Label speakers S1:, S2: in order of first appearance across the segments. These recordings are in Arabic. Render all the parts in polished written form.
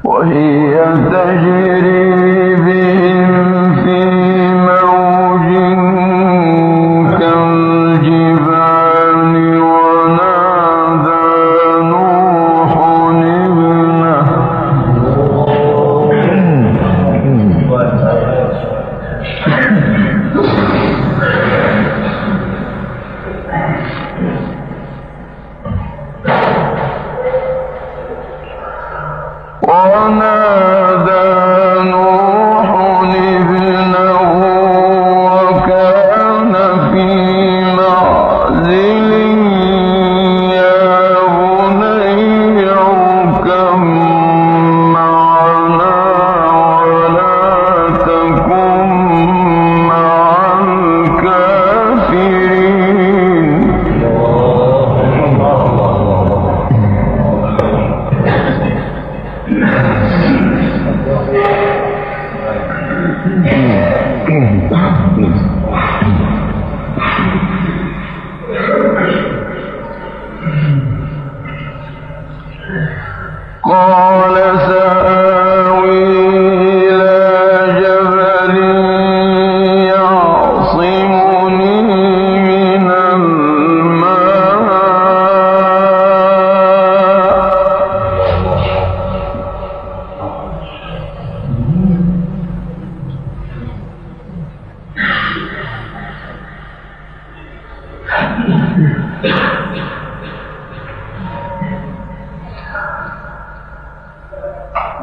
S1: وهي تجري بهم في موج كالجبال ونادى نوح ابنه وكان في معزل يا بني اركب معنا ولا تكن مع الكافرين قال سآوي إلى جبل يعصمني من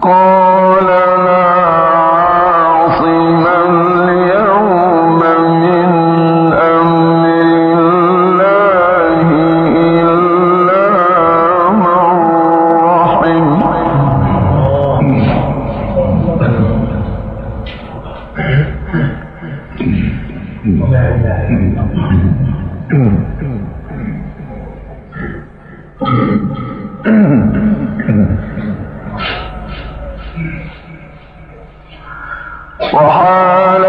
S1: قال لا عاصم اليوم من أمر الله إلا من رحم وحال